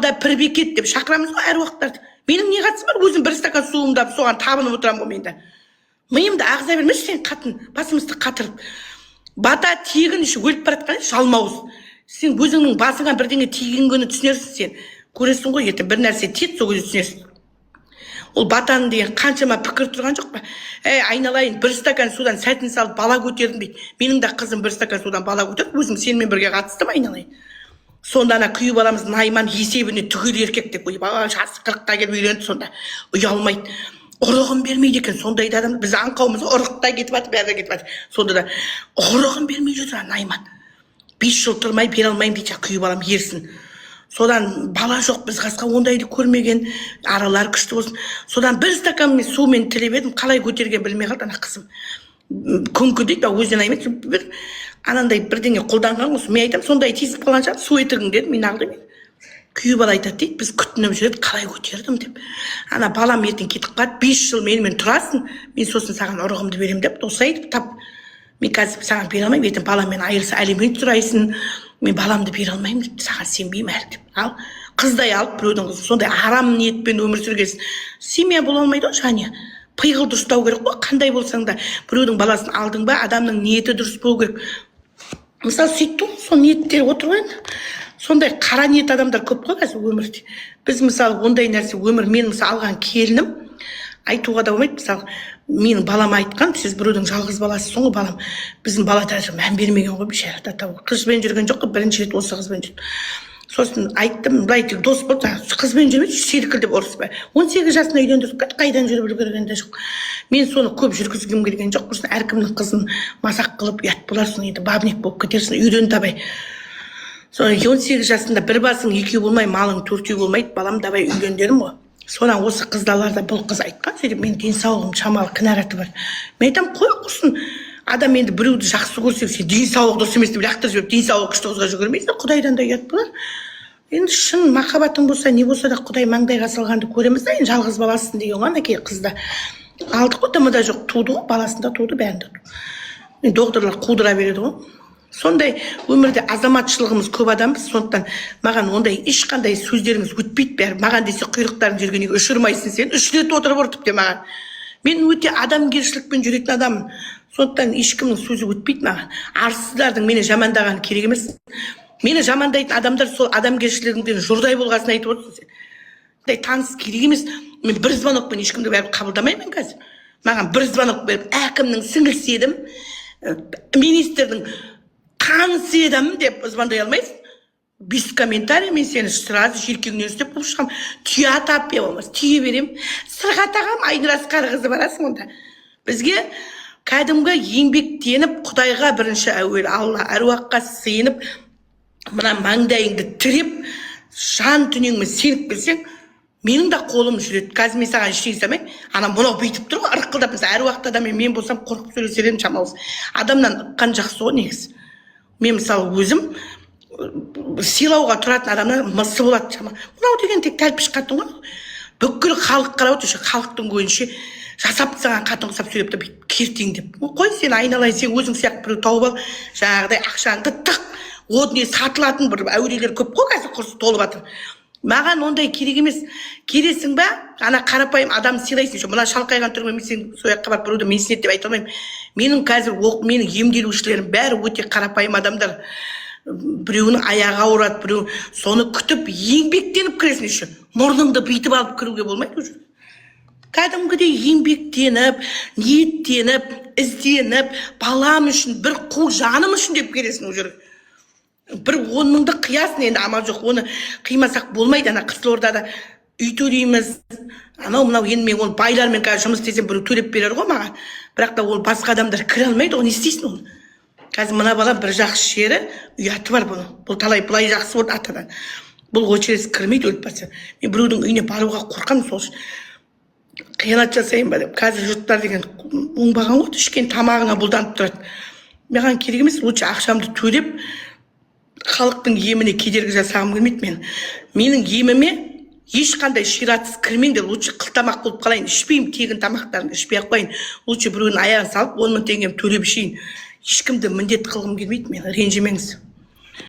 қалада пір бекет деп шақырамыз ғой әр уақыттарды. Менің не қатысым бар? Өзім бір стакан суымды алып соған табынып отырамын ғой менде. Миымды ағыза бермеші сен қатын, басымызды қатырып. Бата тегін іші өліп баратқан жалмауыз. Сен өзіңнің басыңа бірдеңе тиген күні түсінерсің сен. Көресің ғой, ертең бір нәрсе тиеді, сол кезде түсінерсің. Ол батаның деген қаншама пікір тұрған жоқ па? Айналайын, бір стакан судан сәтін салып бала көтердім дейді. Менің де қызым бір стакан судан бала көтерді, өзім сенімен бірге қатыстым, айналайын. Сонда ана күйеу баламыз Найман есебіне түгел еркек деп қойып, жасы 40-қа келіп үйленді, сонда ұялмайды. Ұрығын бермейді екен, сондайды адам, біз аңқауымыз ұрықта кетіп жатыр, бәрі кетіп жатыр. Сонда да ұрығын бермей жүр Найман. 5 жыл тұрмай бере алмаймын дейді, күйеу балам ерсін. Содан бала жоқ, біз қасқа ондайды көрмеген, аралар күшті болсын. Содан бір стакан сумен тілеп едім, қалай көтерген білмей қалды ана қызым. Күңкі дейді, өзінен аймайды, бір анандай бірдеңе қолданған осы. Мен айтам, сондай тиісіп қалған шығар, су етігің дедім, мен ағылдым. Күйеу бала айтады дейді, біз күтініп жүреді, қалай көтердім деп. Ана балам ертең кетіп қалады, 5 жыл менімен тұрасың, мен сосын саған ұрығымды берем деп, осайды тап. Мен қазір саған бере алмаймын, ертең баламмен айырылса әлеммен сұрайсың. Мен баламды бере алмаймын деп, саған сенбеймін әлі деп. Ал қыздай алып біреудің қызын сондай арам ниетпен өмір сүргенсің. Семья бола алмайды ғой, жанұя. Пиғылды ұстау керек қой, қандай болсаң да біреудің баласын алдың ба, адамның ниеті дұрыс болу керек. Мысалы сөйтті, сол ниеттер отыр ғой. Сондай қара ниет адамдар көп қой қазір өмірде. Біз мысалы ондай нәрсе өмір, мен мысалы алған келінім айтуға да болмайды. Мысалы менің балама айтқан, сіз біреудің жалғыз баласысың ғой балам. Біздің бала даже мән бермеген ғой, бейшара тау. Қызбен жүрген жоқ қой, бірінші рет осы қызбен жүрді. Сосын айттым, былай тек дос болды, қызбен жүрмейді, селкілдеп ұрыспай. 18 жасында үйден тұрып кетті, қайдан жүріп үлгерген де жоқ. Мен соны көп жүргізгім келген жоқ. Сосын әркімнің қызын масақ қылып ұят боларсың, енді бабник болып кетерсің, үйден табай. Соны 18 жасында бір басың екеу болмай, малың 4-еу болмайды, балам давай үйлен дедім ғой. Сонан осы қыздаларда бұл қыз айтқан, сөйтіп мен денсаулығым шамалы кінәраты бар. Мен айтам, қой құрсын, адам енді біреуді жақсы көрсек, сен денсаулық дұрыс емес деп лақтырып жіберіп, денсаулық күшті қызға жүгірмейсің, Құдайдан да ұят болар. Енді шын махаббатың болса, не болса да Құдай маңдайға салғанды көреміз да, енді жалғыз баласың деген ғой, әке қызда. Алдық қой, дымы да жоқ, туды ғой, баласында туды, бәрінде туды. Докторлар қудыра береді ғой. Сондай өмірде азаматшылығымыз көп адамбыз, сондықтан маған ондай ешқандай сөздеріңіз өтпейді бәрі. Маған десе құйрықтарын жүргенге ұшырмайсың сен, 3 рет отырып ұртып те маған. Мен өте адамгершілікпен жүретін адаммын. Сондықтан ешкімнің сөзі өтпейді маған. Арсыздардың мені жамандағаны керек емес. Мені жамандайтын адамдар сол адамгершілігіңден жұрдай болғасын айтып отырсың сен. Таныс керек емес. Мен бір звонокпен ешкімді бәрібір қабылдамаймын қазір. Маған бір звонок беріп, әкімнің сіңілісі едім, министрдің танысы едім деп звондай алмайсың. Без комментарий мен сені сразу желкеңнен ұстап болып шығамын. Түйе атап я болмас, түйе берем. Сырға тағам, Айнұр Асқарқызы барасың онда. Бізге кәдімгі еңбектеніп, Құдайға бірінші әуел Алла әруаққа сыйынып, мына маңдайыңды тіреп, жан түнеңмен сеніп келсең, менің да қолым жүреді. Қазір мен саған ештеңе істемеймін. Ана мынау бүйтіп тұр ғой, ырқылдап, әр уақытта да мен болсам қорқып сөйлесер едім шамалыс. Адамнан ыққан жақсы ғой негізі. Мен мысалы өзім сыйлауға тұратын адамдар мысы болады шама. Мынау деген тек тәлпіш қатын ғой. Бүкіл халық қарап отыр, халықтың көзінше жасап тастаған қатын құсап сөйлеп те кертең деп. Қой сен айналайын, сен өзің сияқты біреу тауып ал, жаңағыдай ақшаңды тық, о дүние сатылатын бір әурелер көп қой қазір құрсы толып жатыр. Маған ондай керек емес. Кересің ба? Ана қарапайым адам сыйлайсың. Мына шалқайған түрмен мен сен сояққа барып біреуді менсінет деп айта алмаймын. Менің қазір менің емделушілерім бәрі өте қарапайым адамдар. Біреуінің аяғы ауырады, біреу соны күтіп, еңбектеніп кіресің үшін. Мұрныңды бүйтіп алып кіруге болмайды уже. Кәдімгідей еңбектеніп, ниеттеніп, ізденіп, балам үшін, бір қу жаным үшін деп келесің уже. Бір 10 мыңды қиясын, енді амал жоқ, оны қимасақ болмайды. Ана Қызылордада үй төлейміз, анау енді мен ол байлармен жұмыс істесем біреу төлеп берер ғой маған. Бірақ та ол басқа адамдар кіре алмайды, оны істейсің оны. Қазір мына бала бір жақсы жері, ұяты бар бұны. Бұл талай бұлай жақсы болды атадан. Бұл очередь кірмейді өліп барса. Мен біреудің үйіне баруға қорқамын сол үшін. Қиянат жасайын ба деп. Қазір жұрттар деген оңбаған ғой, ішкен тамағына бұлданып тұрады. Маған керек емес, лучше ақшамды төлеп, халықтың еміне кедергі жасағым келмейді мен. Менің еміме ешқандай ширатсыз кірмеңдер, лучше қылтамақ болып қалайын, ішпеймін, тегін тамақтарын ішпей ақ қойын. Лучше біреудің аяғын салып, 10 мың теңгем төлеп ішейін. Ешкімді міндет қылғым келмейді мен, ренжімеңіз.